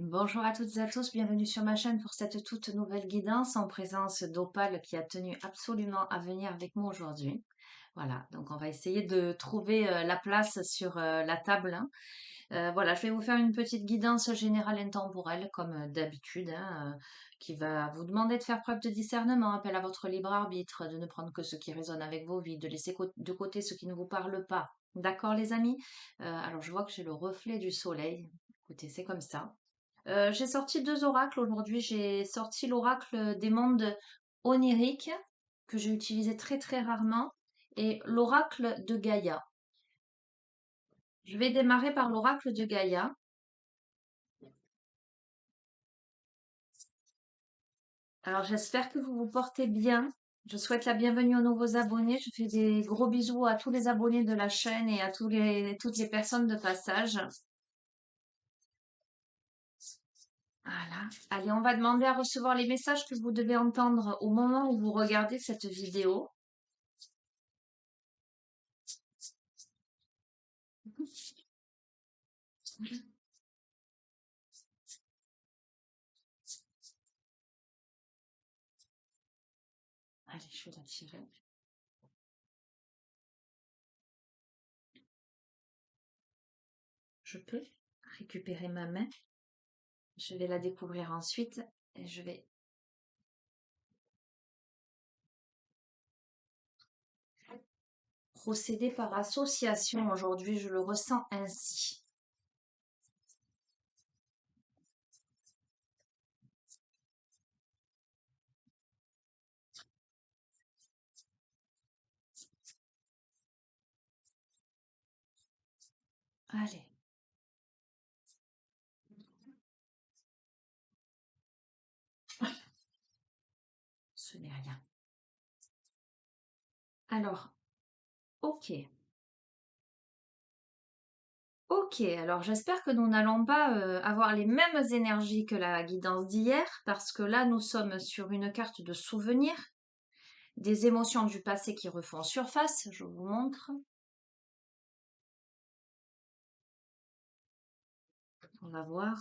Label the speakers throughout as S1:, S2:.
S1: Bonjour à toutes et à tous, bienvenue sur ma chaîne pour cette toute nouvelle guidance en présence d'Opale qui a tenu absolument à venir avec moi aujourd'hui. Voilà, donc on va essayer de trouver la place sur la table, hein. Voilà, je vais vous faire une petite guidance générale intemporelle comme d'habitude, hein, qui va vous demander de faire preuve de discernement, appel à votre libre arbitre, de ne prendre que ce qui résonne avec vos vies, de laisser de côté ce qui ne vous parle pas. D'accord les amis? Alors je vois que j'ai le reflet du soleil. Écoutez, c'est comme ça. J'ai sorti 2 oracles aujourd'hui. J'ai sorti l'oracle des mondes oniriques, que j'ai utilisé très très rarement, et l'oracle de Gaïa. Je vais démarrer par l'oracle de Gaïa. Alors j'espère que vous vous portez bien. Je souhaite la bienvenue aux nouveaux abonnés. Je fais des gros bisous à tous les abonnés de la chaîne et à toutes les personnes de passage. Voilà. Allez, on va demander à recevoir les messages que vous devez entendre au moment où vous regardez cette vidéo. Allez, je vais la tirer. Je peux récupérer ma main. Je vais la découvrir ensuite et je vais procéder par association. Aujourd'hui, je le ressens ainsi. Allez. Ce n'est rien. Alors, ok. Ok, alors j'espère que nous n'allons pas avoir les mêmes énergies que la guidance d'hier, parce que là, nous sommes sur une carte de souvenirs, des émotions du passé qui refont surface. Je vous montre. On va voir.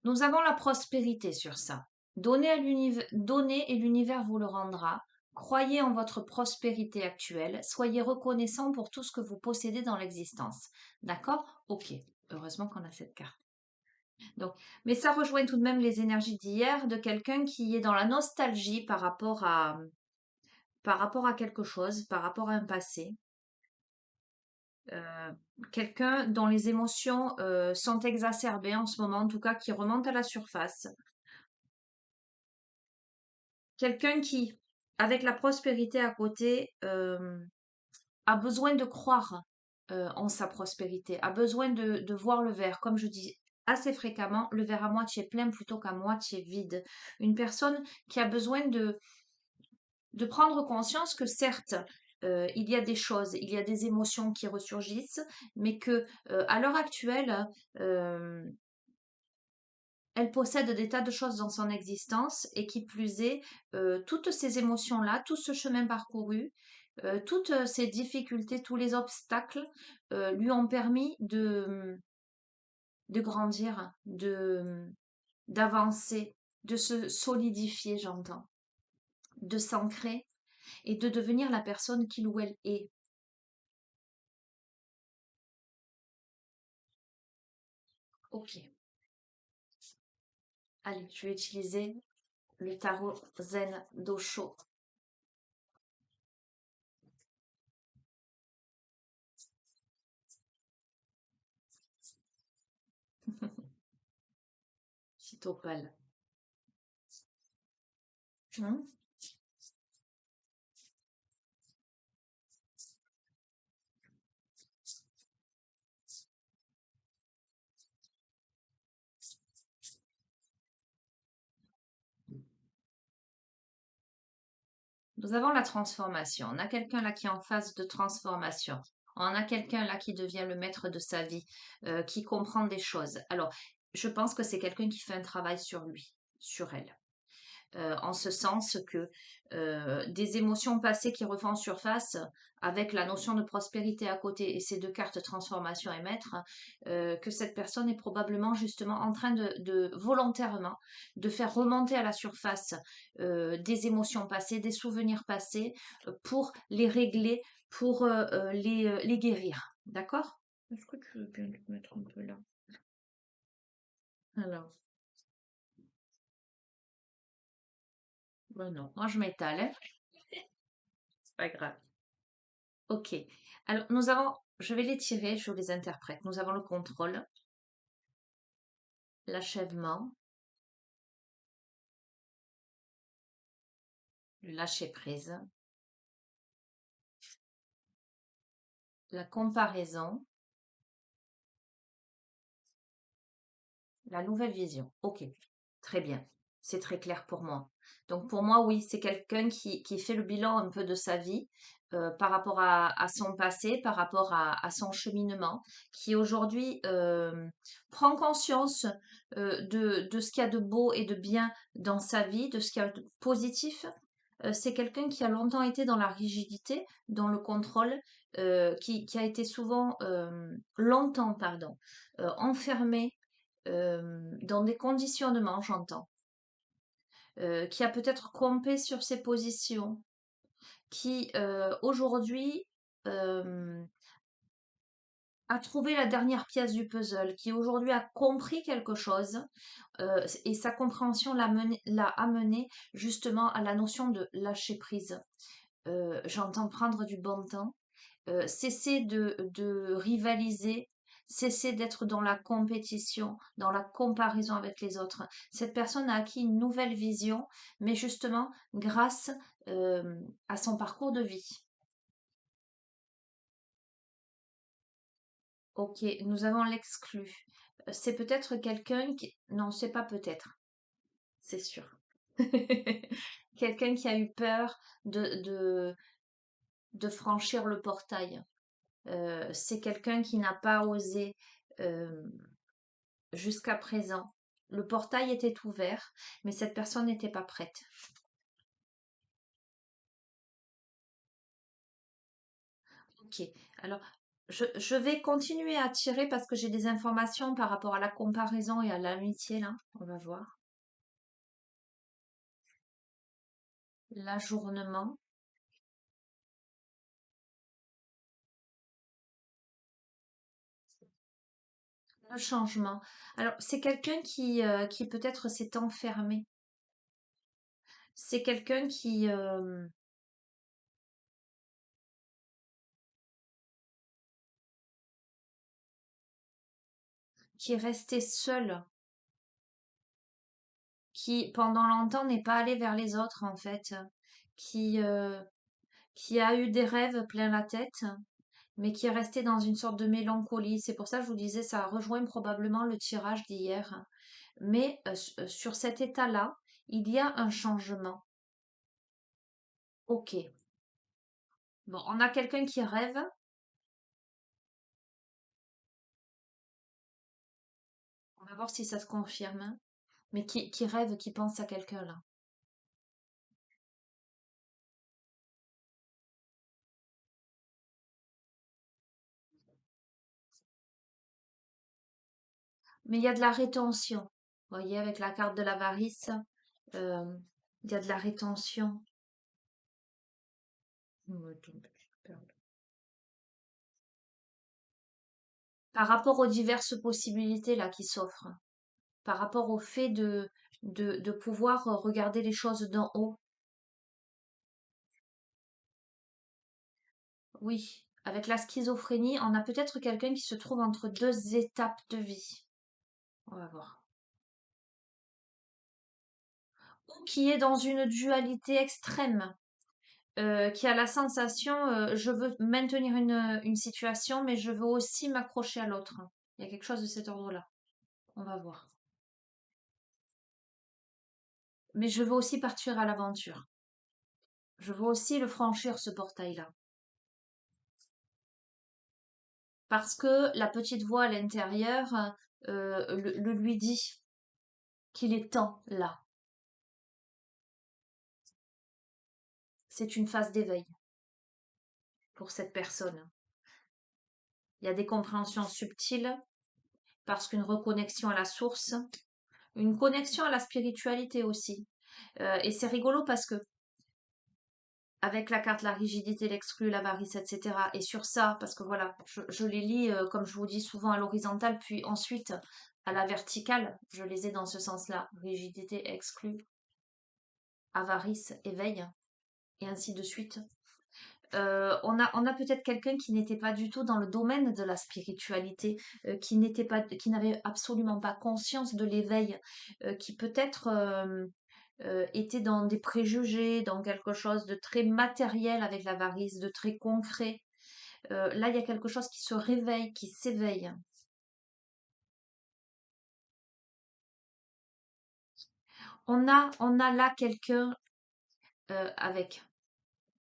S1: Nous avons la prospérité sur ça. Donnez et l'univers vous le rendra. Croyez en votre prospérité actuelle. Soyez reconnaissant pour tout ce que vous possédez dans l'existence. D'accord? Ok. Heureusement qu'on a cette carte. Donc, mais ça rejoint tout de même les énergies d'hier de quelqu'un qui est dans la nostalgie par rapport à quelque chose, par rapport à un passé. Euh, Quelqu'un dont les émotions sont exacerbées en ce moment, en tout cas qui remonte à la surface. Quelqu'un qui, avec la prospérité à côté, a besoin de croire en sa prospérité, a besoin de voir le verre, comme je dis assez fréquemment, le verre à moitié plein plutôt qu'à moitié vide. Une personne qui a besoin de prendre conscience que certes, il y a des choses, il y a des émotions qui ressurgissent, mais que à l'heure actuelle, euh, elle possède des tas de choses dans son existence et qui plus est, toutes ces émotions-là, tout ce chemin parcouru, toutes ces difficultés, tous les obstacles lui ont permis de grandir, d'avancer, de se solidifier, j'entends, de s'ancrer et de devenir la personne qu'il ou elle est. Ok, allez, je vais utiliser le tarot Zen d'Osho. Petit opale. Hmm. Nous avons la transformation. On a quelqu'un là qui est en phase de transformation. On a quelqu'un là qui devient le maître de sa vie, qui comprend des choses. Alors, je pense que c'est quelqu'un qui fait un travail sur lui, sur elle. en ce sens que des émotions passées qui refont surface avec la notion de prospérité à côté et ces deux cartes transformation et maître, que cette personne est probablement justement en train de volontairement de faire remonter à la surface des émotions passées, des souvenirs passés pour les régler, pour les guérir. D'accord? Est-ce que tu veux bien te mettre un peu là? Alors, ben non, moi je m'étale, hein. C'est pas grave. Ok. Alors, nous avons, je vais les tirer, je les interprète. Nous avons le contrôle, l'achèvement, le lâcher prise, la comparaison, la nouvelle vision. Ok, très bien. C'est très clair pour moi. Donc pour moi, oui, c'est quelqu'un qui fait le bilan un peu de sa vie par rapport à son passé, par rapport à son cheminement, qui aujourd'hui prend conscience de ce qu'il y a de beau et de bien dans sa vie, de ce qu'il y a de positif. C'est quelqu'un qui a longtemps été dans la rigidité, dans le contrôle, qui a été souvent, longtemps, pardon, enfermé dans des conditionnements, j'entends, qui a peut-être campé sur ses positions, qui aujourd'hui euh, a trouvé la dernière pièce du puzzle, qui aujourd'hui a compris quelque chose, et sa compréhension l'a amené justement à la notion de lâcher prise. J'entends prendre du bon temps, cesser de rivaliser, cesser d'être dans la compétition, dans la comparaison avec les autres. Cette personne a acquis une nouvelle vision, mais justement grâce à son parcours de vie. Ok, nous avons l'exclu. C'est peut-être quelqu'un qui... Non, c'est pas peut-être, c'est sûr. Quelqu'un qui a eu peur de franchir le portail. C'est quelqu'un qui n'a pas osé euh, jusqu'à présent. Le portail était ouvert, mais cette personne n'était pas prête. Ok, alors je vais continuer à tirer parce que j'ai des informations par rapport à la comparaison et à l'amitié là. On va voir. L'ajournement, le changement. Alors, c'est quelqu'un qui peut-être s'est enfermé. C'est quelqu'un qui est resté seul, qui pendant longtemps n'est pas allé vers les autres en fait, qui, euh, qui a eu des rêves plein la tête, mais qui est resté dans une sorte de mélancolie. C'est pour ça que je vous disais, ça rejoint probablement le tirage d'hier. Mais sur cet état-là, il y a un changement. Ok. Bon, on a quelqu'un qui rêve. On va voir si ça se confirme. Mais qui rêve, qui pense à quelqu'un là. Mais il y a de la rétention. Vous voyez, avec la carte de l'avarice, euh, il y a de la rétention. Attends, pardon. Par rapport aux diverses possibilités là qui s'offrent. Par rapport au fait de pouvoir regarder les choses d'en haut. Oui, avec la schizophrénie, on a peut-être quelqu'un qui se trouve entre deux étapes de vie. On va voir. Ou qui est dans une dualité extrême, qui a la sensation, je veux maintenir une situation, mais je veux aussi m'accrocher à l'autre. Il y a quelque chose de cet ordre-là. On va voir. Mais je veux aussi partir à l'aventure. Je veux aussi le franchir, ce portail-là. Parce que la petite voix à l'intérieur le lui dit qu'il est temps là. c'est une phase d'éveil pour cette personne. Il y a des compréhensions subtiles parce qu'une reconnexion à la source, une connexion à la spiritualité aussi. Et c'est rigolo parce que avec la carte, la rigidité, l'exclu, l'avarice, etc. Et sur ça, parce que voilà, je les lis, comme je vous dis souvent, à l'horizontale, puis ensuite à la verticale, je les ai dans ce sens-là. Rigidité, exclu, avarice, éveil, et ainsi de suite. On a peut-être quelqu'un qui n'était pas du tout dans le domaine de la spiritualité, qui n'avait absolument pas conscience de l'éveil, qui peut-être était dans des préjugés, dans quelque chose de très matériel avec l'avarice, de très concret. Là, il y a quelque chose qui se réveille, qui s'éveille. On a là quelqu'un avec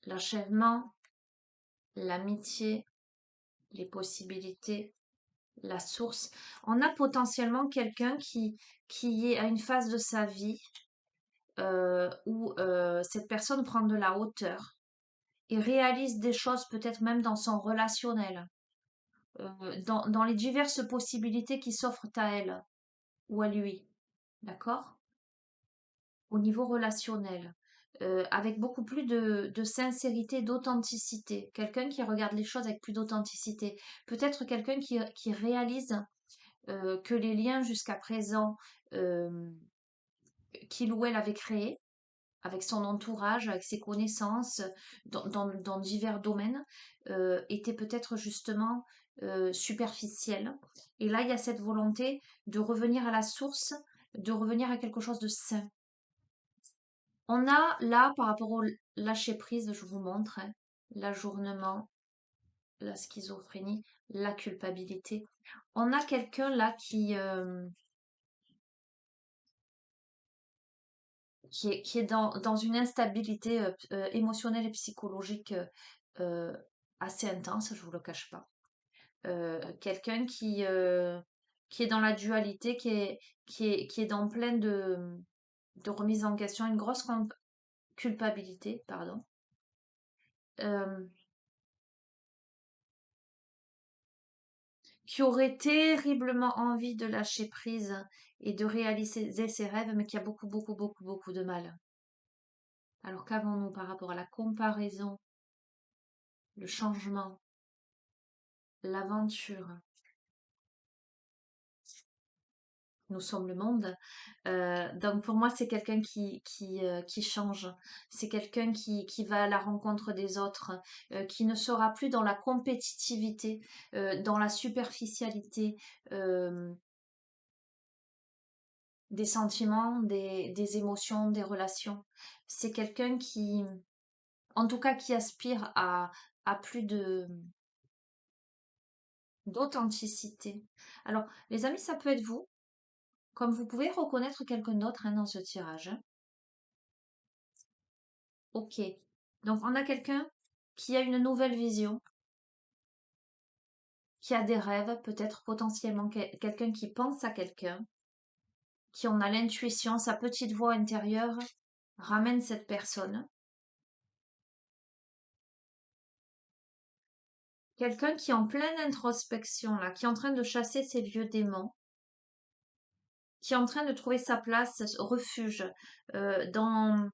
S1: l'achèvement, l'amitié, les possibilités, la source. On a potentiellement quelqu'un qui est à une phase de sa vie où cette personne prend de la hauteur et réalise des choses peut-être même dans son relationnel, dans les diverses possibilités qui s'offrent à elle ou à lui, d'accord? Au niveau relationnel, avec beaucoup plus de sincérité, d'authenticité. Quelqu'un qui regarde les choses avec plus d'authenticité. Peut-être quelqu'un qui réalise que les liens jusqu'à présent qu'il ou elle avait créés, avec son entourage, avec ses connaissances, dans divers domaines, étaient peut-être justement superficiels. Et là, il y a cette volonté de revenir à la source, de revenir à quelque chose de sain. On a là, par rapport au lâcher prise, je vous montre, hein, l'ajournement, la schizophrénie, la culpabilité. On a quelqu'un là qui est dans une instabilité émotionnelle et psychologique euh, assez intense, je vous le cache pas. Quelqu'un qui est dans la dualité, qui est dans plein de remise en question, une grosse culpabilité, pardon. Euh, qui aurait terriblement envie de lâcher prise et de réaliser ses rêves, mais qui a beaucoup, beaucoup, beaucoup, beaucoup de mal. Alors qu'avons-nous par rapport à la comparaison, le changement, l'aventure? Nous sommes le monde. Donc pour moi, c'est quelqu'un qui change. C'est quelqu'un qui va à la rencontre des autres, qui ne sera plus dans la compétitivité, dans la superficialité des sentiments, des émotions, des relations. C'est quelqu'un qui, en tout cas, qui aspire à plus d'authenticité. Alors, les amis, ça peut être vous, comme vous pouvez reconnaître quelqu'un d'autre hein, dans ce tirage, hein. Ok. Donc, on a quelqu'un qui a une nouvelle vision, qui a des rêves, peut-être potentiellement quelqu'un qui pense à quelqu'un, qui en a l'intuition, sa petite voix intérieure ramène cette personne. Quelqu'un qui est en pleine introspection, là, qui est en train de chasser ses vieux démons, qui est en train de trouver sa place, refuge, euh, dans,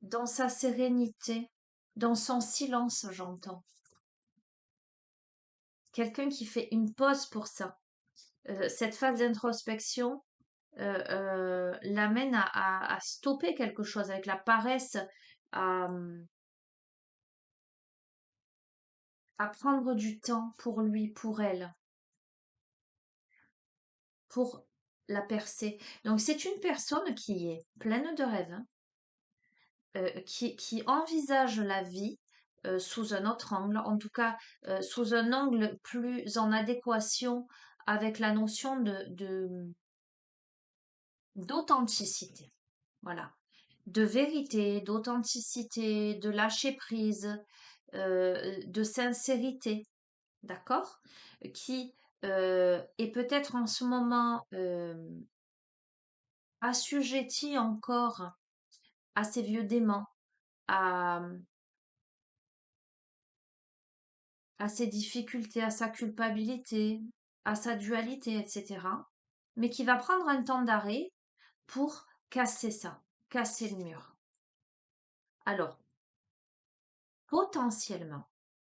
S1: dans sa sérénité, dans son silence, j'entends. Quelqu'un qui fait une pause pour ça. Cette phase d'introspection l'amène à stopper quelque chose avec la paresse, à, à prendre du temps pour lui, pour elle, pour la percer. Donc c'est une personne qui est pleine de rêves, hein, qui envisage la vie sous un autre angle, en tout cas sous un angle plus en adéquation avec la notion d'authenticité. Voilà. De vérité, d'authenticité, de lâcher prise, de sincérité, d'accord? Qui est peut-être en ce moment assujetti encore à ses vieux démons, à, à ses difficultés, à sa culpabilité, à sa dualité, etc. Mais qui va prendre un temps d'arrêt pour casser ça, casser le mur. Alors, potentiellement,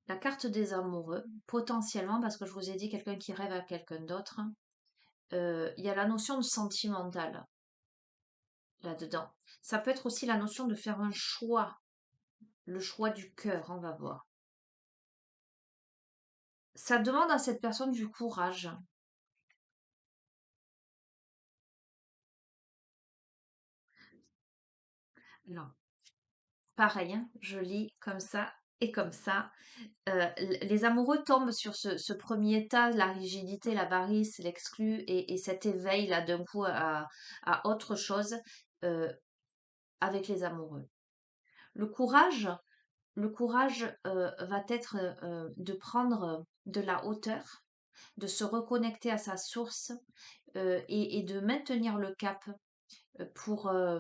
S1: la carte des amoureux, potentiellement, parce que je vous ai dit quelqu'un qui rêve à quelqu'un d'autre, il y a la notion de sentimental là-dedans. Ça peut être aussi la notion de faire un choix, le choix du cœur, on va voir. Ça demande à cette personne du courage. Alors, pareil, hein, je lis comme ça et comme ça. Les amoureux tombent sur ce premier état, la rigidité, l'avarice, l'exclu et cet éveil là d'un coup à autre chose euh, avec les amoureux. Le courage, le courage va être de prendre de la hauteur, de se reconnecter à sa source et de maintenir le cap euh, pour, euh,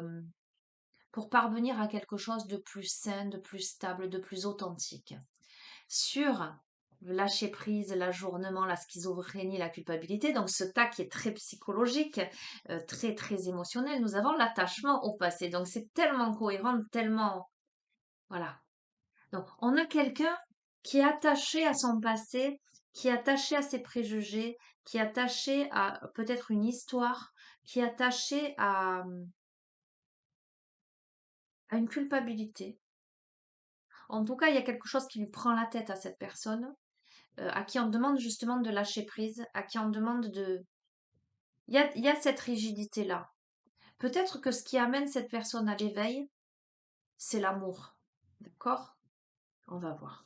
S1: pour parvenir à quelque chose de plus sain, de plus stable, de plus authentique. Sur le lâcher prise, l'ajournement, la schizophrénie, la culpabilité, donc ce tas qui est très psychologique, très très émotionnel, nous avons l'attachement au passé. Donc c'est tellement cohérent, tellement... Voilà. Donc on a quelqu'un qui est attaché à son passé, qui est attaché à ses préjugés, qui est attaché à peut-être une histoire, qui est attaché à une culpabilité. En tout cas, il y a quelque chose qui lui prend la tête à cette personne, à qui on demande justement de lâcher prise, à qui on demande de... Il y a cette rigidité-là. Peut-être que ce qui amène cette personne à l'éveil, c'est l'amour. D'accord? On va voir.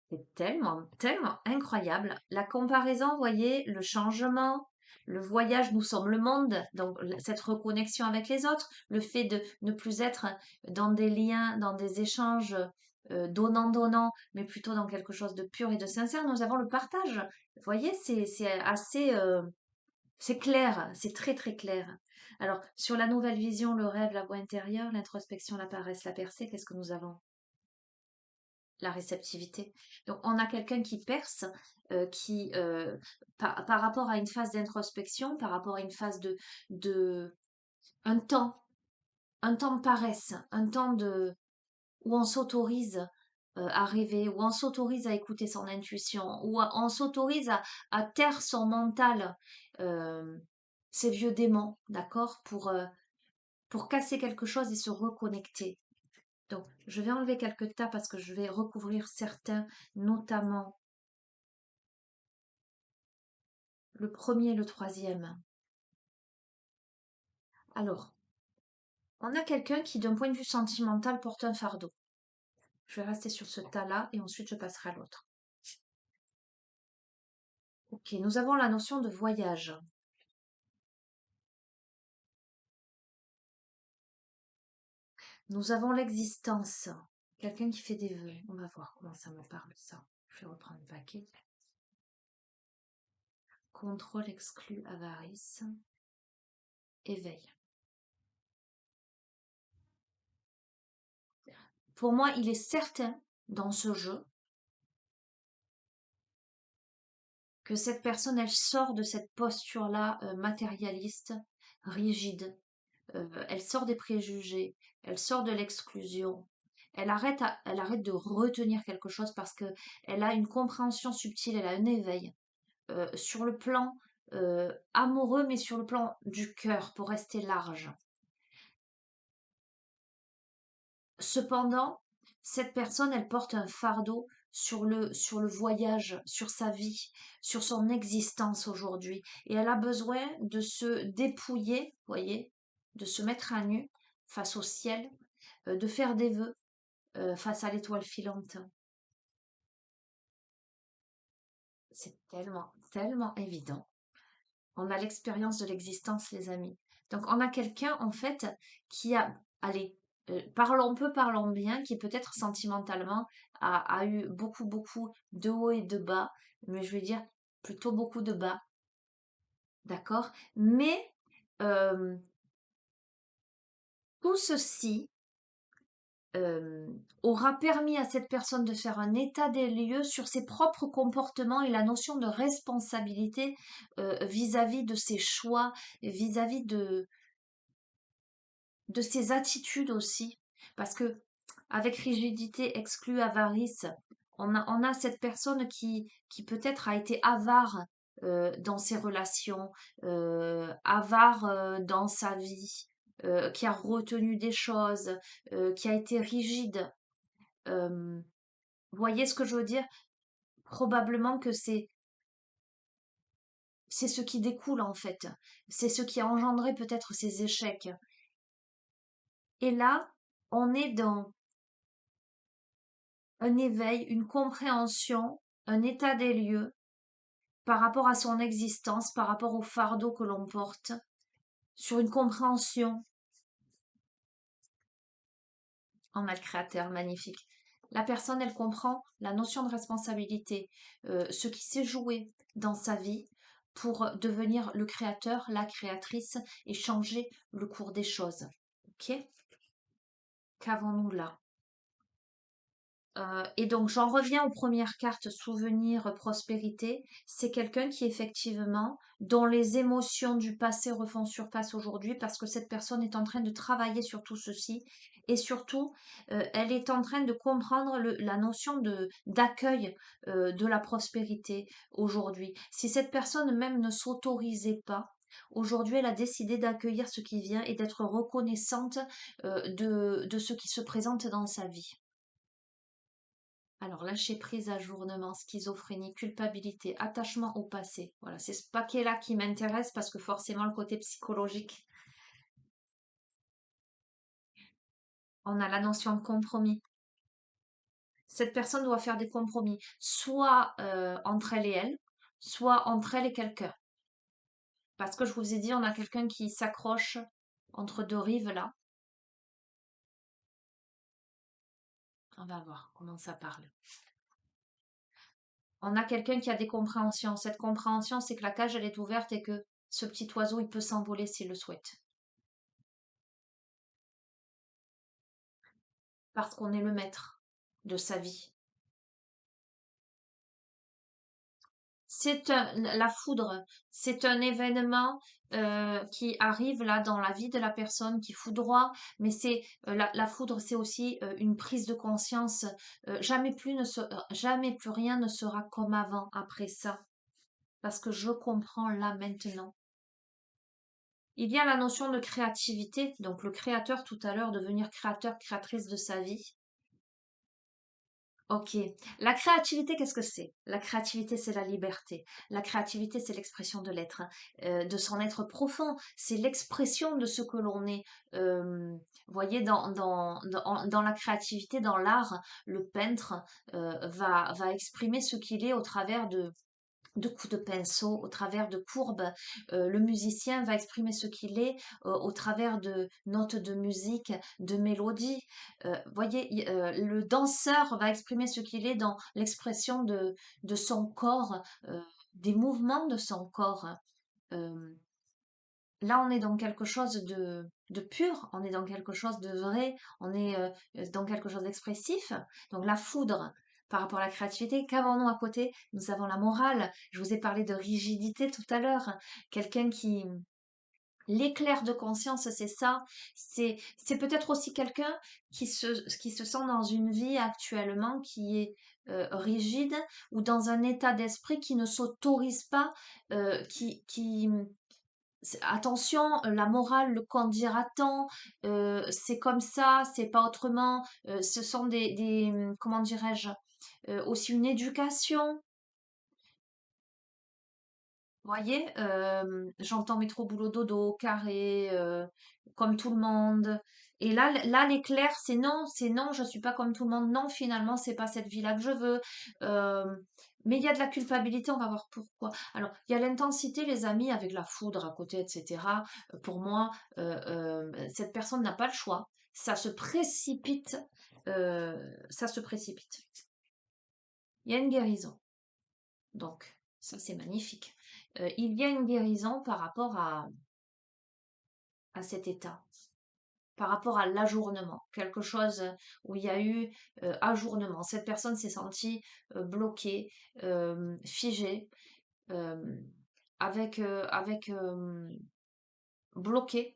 S1: C'est tellement, tellement incroyable. La comparaison, vous voyez, le changement, le voyage, nous sommes le monde, donc cette reconnexion avec les autres, le fait de ne plus être dans des liens, dans des échanges donnant-donnant, mais plutôt dans quelque chose de pur et de sincère, nous avons le partage. Vous voyez, c'est assez, c'est clair, c'est très très clair. Alors, sur la nouvelle vision, le rêve, la voix intérieure, l'introspection, la paresse, la percée, qu'est-ce que nous avons? La réceptivité. Donc, on a quelqu'un qui perce, qui, par rapport à une phase d'introspection, par rapport à une phase de un temps, un temps de paresse, un temps où on s'autorise à rêver, où on s'autorise à écouter son intuition, où on s'autorise à taire son mental, euh, ses vieux démons, d'accord, pour casser quelque chose et se reconnecter. Donc, je vais enlever quelques tas parce que je vais recouvrir certains, notamment le premier et le troisième. Alors, on a quelqu'un qui, d'un point de vue sentimental, porte un fardeau. Je vais rester sur ce tas-là et ensuite je passerai à l'autre. Ok, nous avons la notion de voyage. Nous avons l'existence. Quelqu'un qui fait des vœux. On va voir comment ça me parle, ça. Je vais reprendre le paquet. Contrôle exclu, avarice, éveil. Pour moi, il est certain dans ce jeu que cette personne, elle sort de cette posture-là matérialiste, rigide. Elle sort des préjugés, elle sort de l'exclusion. Elle arrête de retenir quelque chose parce que elle a une compréhension subtile, elle a un éveil sur le plan amoureux, mais sur le plan du cœur, pour rester large. Cependant, cette personne, elle porte un fardeau sur le voyage, sur sa vie, sur son existence aujourd'hui. Et elle a besoin de se dépouiller, voyez, de se mettre à nu face au ciel, de faire des vœux face à l'étoile filante. C'est tellement, tellement évident. On a l'expérience de l'existence, les amis. Donc, on a quelqu'un, en fait, qui a, allez, parlons peu, parlons bien, qui peut-être sentimentalement a eu beaucoup, beaucoup de hauts et de bas, mais je vais dire plutôt beaucoup de bas. d'accord? Mais euh, tout ceci aura permis à cette personne de faire un état des lieux sur ses propres comportements et la notion de responsabilité vis-à-vis de ses choix, vis-à-vis de ses attitudes aussi. Parce que avec rigidité exclut avarice, on a cette personne qui peut-être a été avare dans ses relations, avare dans sa vie, qui a retenu des choses, qui a été rigide. Vous voyez ce que je veux dire? Probablement que c'est ce qui découle en fait. C'est ce qui a engendré peut-être ces échecs. Et là, on est dans un éveil, une compréhension, un état des lieux par rapport à son existence, par rapport au fardeau que l'on porte, sur une compréhension. On a le créateur magnifique. La personne, elle comprend la notion de responsabilité, ce qui s'est joué dans sa vie pour devenir le créateur, la créatrice et changer le cours des choses. Ok? Qu'avons-nous là? Et donc, j'en reviens aux premières cartes souvenir, prospérité. C'est quelqu'un qui, effectivement, dont les émotions du passé refont surface aujourd'hui parce que cette personne est en train de travailler sur tout ceci. Et surtout, elle est en train de comprendre la notion d'accueil de la prospérité aujourd'hui. Si cette personne même ne s'autorisait pas, aujourd'hui, elle a décidé d'accueillir ce qui vient et d'être reconnaissante de ce qui se présente dans sa vie. Alors, lâcher prise, ajournement, schizophrénie, culpabilité, attachement au passé. Voilà, c'est ce paquet-là qui m'intéresse parce que forcément, le côté psychologique, on a la notion de compromis. Cette personne doit faire des compromis, soit entre elle et elle, soit entre elle et quelqu'un. Parce que je vous ai dit, on a quelqu'un qui s'accroche entre deux rives là. On va voir comment ça parle. On a quelqu'un qui a des compréhensions. Cette compréhension, c'est que la cage, elle est ouverte et que ce petit oiseau, il peut s'envoler s'il le souhaite. Parce qu'on est le maître de sa vie. La foudre, c'est un événement qui arrive là dans la vie de la personne qui foudroie, mais la foudre, c'est aussi une prise de conscience. Jamais plus rien ne sera comme avant après ça, parce que je comprends là maintenant. Il y a la notion de créativité, donc le créateur tout à l'heure, devenir créateur, créatrice de sa vie. Ok. La créativité, qu'est-ce que c'est? La créativité, c'est la liberté. La créativité, c'est l'expression de l'être, de son être profond. C'est l'expression de ce que l'on est. Voyez, dans la créativité, dans l'art, le peintre va exprimer ce qu'il est au travers de coups de pinceau, au travers de courbes. Le musicien va exprimer ce qu'il est au travers de notes de musique, de mélodies. Voyez, le danseur va exprimer ce qu'il est dans l'expression de son corps, des mouvements de son corps. Euh, Là, on est dans quelque chose de pur, on est dans quelque chose de vrai, on est dans quelque chose d'expressif. Donc la foudre par rapport à la créativité, qu'avons-nous à côté? Nous avons la morale. Je vous ai parlé de rigidité tout à l'heure. Quelqu'un qui... L'éclair de conscience, c'est ça. C'est peut-être aussi quelqu'un qui se sent dans une vie actuellement qui est rigide ou dans un état d'esprit qui ne s'autorise pas, qui attention, la morale, le qu'en dira-t-on, c'est comme ça, c'est pas autrement, ce sont comment dirais-je, aussi une éducation. Vous voyez, j'entends métro boulot dodo, carré, comme tout le monde. Et là, l'éclair, c'est non, je suis pas comme tout le monde. Non, finalement, c'est pas cette vie-là que je veux. Euh, mais il y a de la culpabilité, on va voir pourquoi. Alors, il y a l'intensité, les amis, avec la foudre à côté, etc. Pour moi, cette personne n'a pas le choix. Ça se précipite. Ça se précipite. Il y a une guérison. Donc. Ça, c'est magnifique. Il y a une guérison par rapport à cet état, par rapport à l'ajournement, quelque chose où il y a eu ajournement. Cette personne s'est sentie bloquée, figée, euh, avec bloquée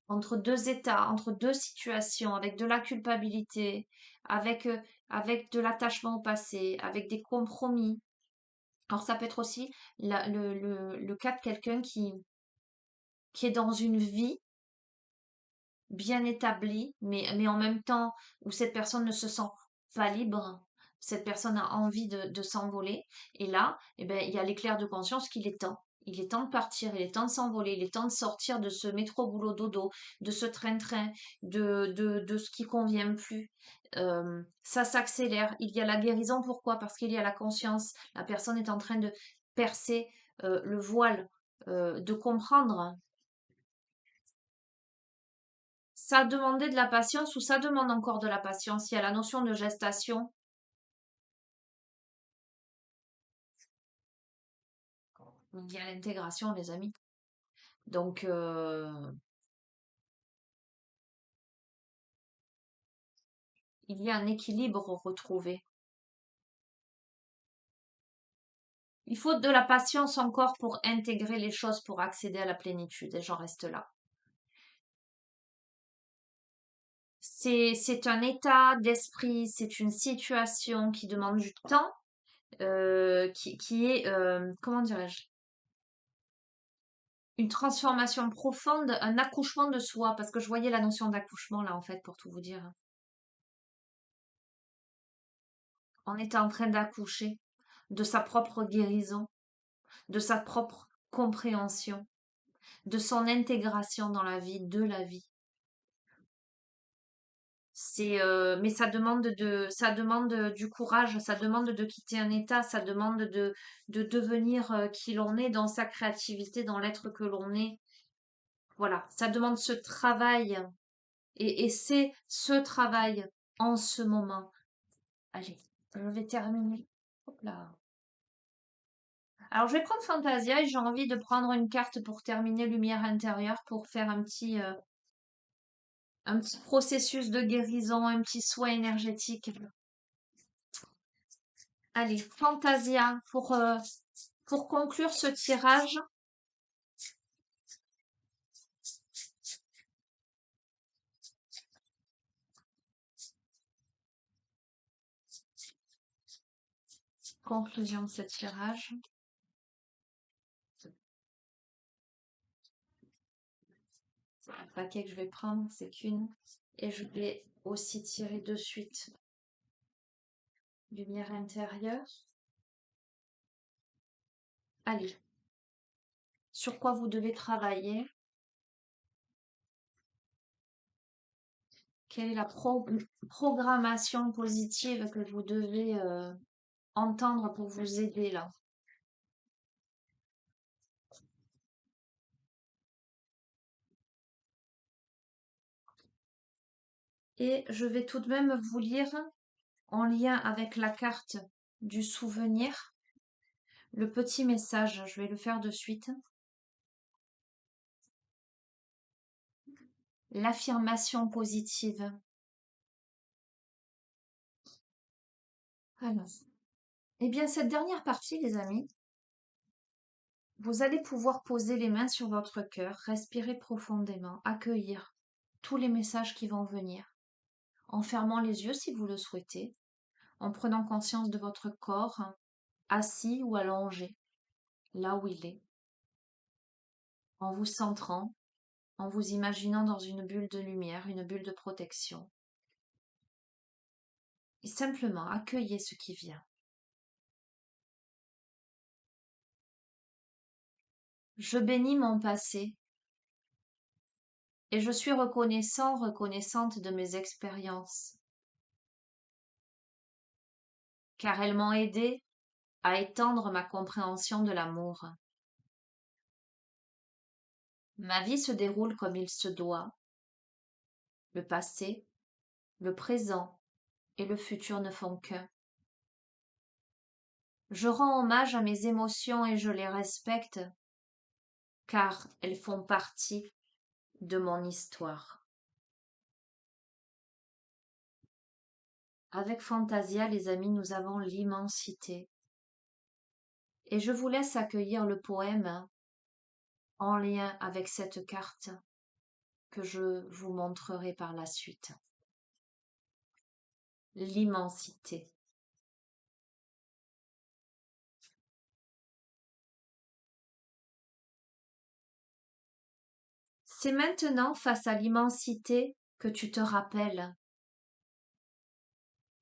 S1: entre deux états, entre deux situations, avec de la culpabilité, avec, euh, avec de l'attachement au passé, avec des compromis. Alors ça peut être aussi le cas de quelqu'un qui est dans une vie bien établie, mais en même temps où cette personne ne se sent pas libre, cette personne a envie de s'envoler. Et là, eh ben, il y a l'éclair de conscience qu'il est temps. Il est temps de partir, il est temps de s'envoler, il est temps de sortir de ce métro boulot dodo, de ce train-train, de ce qui convient plus. Ça s'accélère. Il y a la guérison. Pourquoi? Parce qu'il y a la conscience. La personne est en train de percer le voile, de comprendre. Ça demandait de la patience ou ça demande encore de la patience. Il y a la notion de gestation. Il y a l'intégration, les amis. Donc, il y a un équilibre retrouvé. Il faut de la patience encore pour intégrer les choses, pour accéder à la plénitude. Et j'en reste là. C'est un état d'esprit, c'est une situation qui demande du temps, qui est, comment dirais-je, une transformation profonde, un accouchement de soi, parce que je voyais la notion d'accouchement là, en fait, pour tout vous dire. On est en train d'accoucher de sa propre guérison, de sa propre compréhension, de son intégration dans la vie, de la vie. Mais ça demande du courage, ça demande de quitter un état, ça demande de devenir qui l'on est dans sa créativité, dans l'être que l'on est. Voilà, ça demande ce travail et c'est ce travail en ce moment. Allez, je vais terminer. Hop là. Alors, je vais prendre Fantasia et j'ai envie de prendre une carte pour terminer Lumière intérieure, pour faire un petit processus de guérison, un petit soin énergétique. Allez, Fantasia, pour conclure ce tirage. Conclusion de ce tirage. C'est un paquet que je vais prendre, c'est qu'une. Et je vais aussi tirer de suite Lumière intérieure. Allez, sur quoi vous devez travailler? Quelle est la programmation positive que vous devez entendre pour vous aider là? Et je vais tout de même vous lire, en lien avec la carte du souvenir, le petit message. Je vais le faire de suite. L'affirmation positive. Alors, eh bien, cette dernière partie, les amis, vous allez pouvoir poser les mains sur votre cœur, respirer profondément, accueillir tous les messages qui vont venir, en fermant les yeux si vous le souhaitez, en prenant conscience de votre corps, assis ou allongé, là où il est, en vous centrant, en vous imaginant dans une bulle de lumière, une bulle de protection. Et simplement accueillez ce qui vient. Je bénis mon passé et je suis reconnaissant, reconnaissante de mes expériences, car elles m'ont aidé à étendre ma compréhension de l'amour. Ma vie se déroule comme il se doit. Le passé, le présent et le futur ne font qu'un. Je rends hommage à mes émotions et je les respecte car elles font partie de mon histoire. Avec Fantasia, les amis, nous avons l'immensité. Et je vous laisse accueillir le poème en lien avec cette carte que je vous montrerai par la suite. L'immensité. C'est maintenant face à l'immensité que tu te rappelles.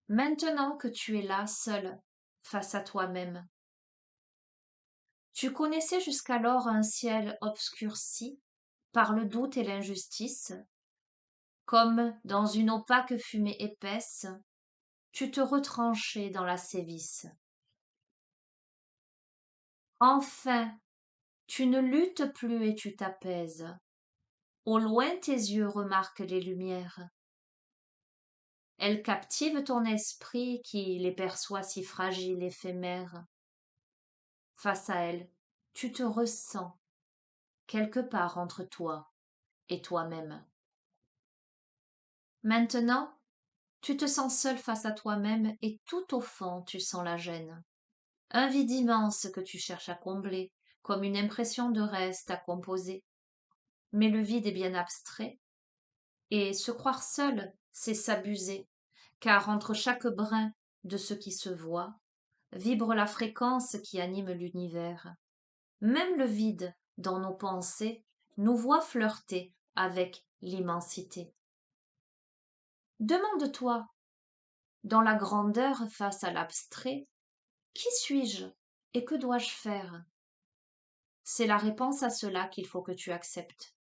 S1: Maintenant que tu es là, seul, face à toi-même. Tu connaissais jusqu'alors un ciel obscurci par le doute et l'injustice. Comme dans une opaque fumée épaisse, tu te retranchais dans la sévice. Enfin, tu ne luttes plus et tu t'apaises. Au loin tes yeux remarquent les lumières. Elles captivent ton esprit qui les perçoit si fragiles, éphémères. Face à elles, tu te ressens quelque part entre toi et toi-même. Maintenant, tu te sens seul face à toi-même et tout au fond tu sens la gêne. Un vide immense que tu cherches à combler, comme une impression de reste à composer. Mais le vide est bien abstrait, et se croire seul, c'est s'abuser, car entre chaque brin de ce qui se voit, vibre la fréquence qui anime l'univers. Même le vide, dans nos pensées, nous voit flirter avec l'immensité. Demande-toi, dans la grandeur face à l'abstrait, qui suis-je et que dois-je faire? C'est la réponse à cela qu'il faut que tu acceptes.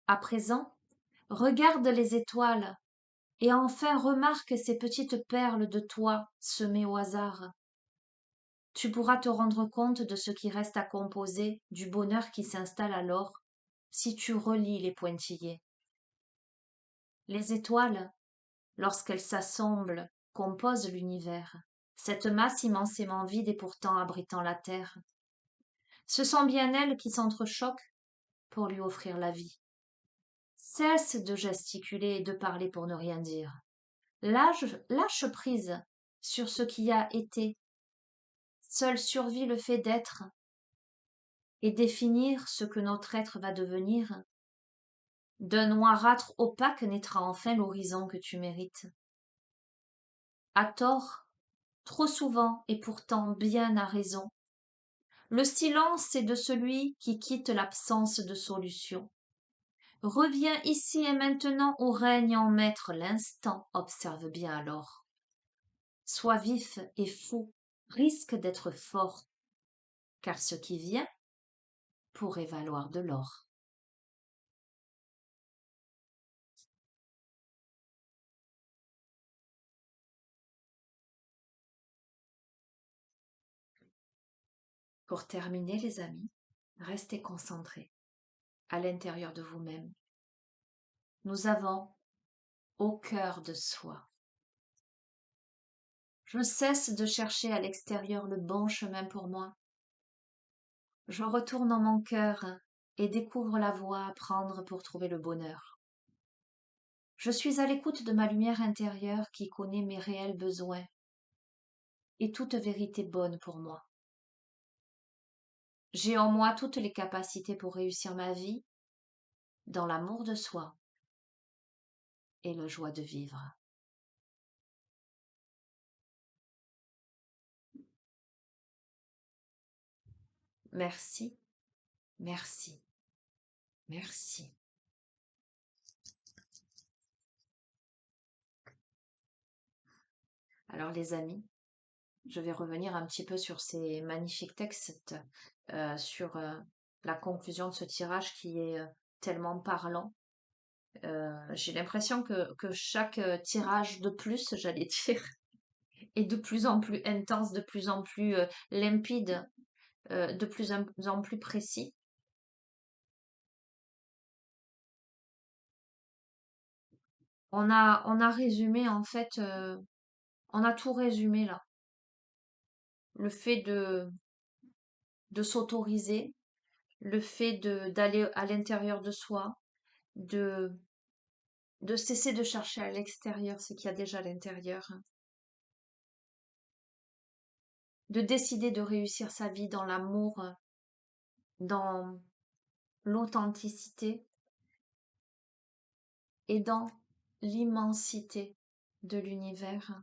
S1: À présent, regarde les étoiles et enfin remarque ces petites perles de toi semées au hasard. Tu pourras te rendre compte de ce qui reste à composer, du bonheur qui s'installe alors, si tu relis les pointillés. Les étoiles, lorsqu'elles s'assemblent, composent l'univers, cette masse immensément vide et pourtant abritant la terre. Ce sont bien elles qui s'entrechoquent pour lui offrir la vie. Cesse de gesticuler et de parler pour ne rien dire. Lâche prise sur ce qui a été. Seul survit le fait d'être et définir ce que notre être va devenir. D'un noirâtre opaque naîtra enfin l'horizon que tu mérites. À tort, trop souvent et pourtant bien à raison, le silence est de celui qui quitte l'absence de solution. Reviens ici et maintenant au règne en maître, l'instant, observe bien alors. Sois vif et fou, risque d'être fort, car ce qui vient pourrait valoir de l'or. Pour terminer, les amis, restez concentrés à l'intérieur de vous-même. Nous avons au cœur de soi. Je cesse de chercher à l'extérieur le bon chemin pour moi. Je retourne en mon cœur et découvre la voie à prendre pour trouver le bonheur. Je suis à l'écoute de ma lumière intérieure qui connaît mes réels besoins et toute vérité bonne pour moi. J'ai en moi toutes les capacités pour réussir ma vie dans l'amour de soi et la joie de vivre. Merci, merci, merci. Alors les amis, je vais revenir un petit peu sur ces magnifiques textes, sur la conclusion de ce tirage qui est tellement parlant. J'ai l'impression que chaque tirage de plus, j'allais dire, est de plus en plus intense, de plus en plus limpide, de plus en plus précis. On a résumé en fait, on a tout résumé là. le fait de s'autoriser, le fait d'aller à l'intérieur de soi, de, de cesser de chercher à l'extérieur ce qu'il y a déjà à l'intérieur, de décider de réussir sa vie dans l'amour, dans l'authenticité et dans l'immensité de l'univers,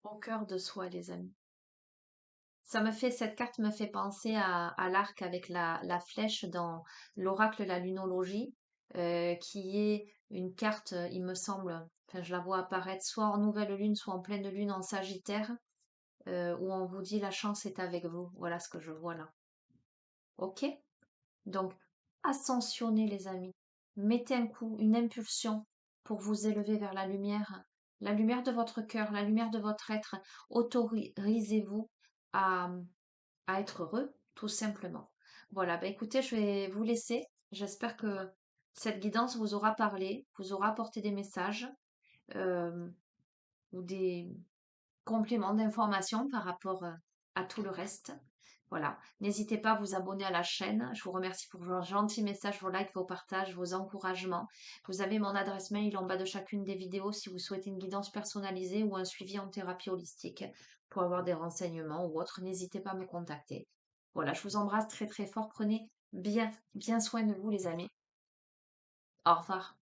S1: au cœur de soi, les amis. Cette carte me fait penser à l'arc avec la flèche dans l'oracle, la lunologie, qui est une carte, il me semble, enfin je la vois apparaître soit en nouvelle lune, soit en pleine lune en Sagittaire, où on vous dit la chance est avec vous. Voilà ce que je vois là. Ok? Donc, ascensionnez les amis. Mettez un coup, une impulsion pour vous élever vers la lumière de votre cœur, la lumière de votre être. Autorisez-vous à être heureux, tout simplement. Voilà, bah écoutez, je vais vous laisser. J'espère que cette guidance vous aura parlé, vous aura apporté des messages euh, ou des compléments d'information par rapport à tout le reste. Voilà, n'hésitez pas à vous abonner à la chaîne. Je vous remercie pour vos gentils messages, vos likes, vos partages, vos encouragements. Vous avez mon adresse mail en bas de chacune des vidéos si vous souhaitez une guidance personnalisée ou un suivi en thérapie holistique pour avoir des renseignements ou autre. N'hésitez pas à me contacter. Voilà, je vous embrasse très très fort. Prenez bien soin de vous les amis. Au revoir.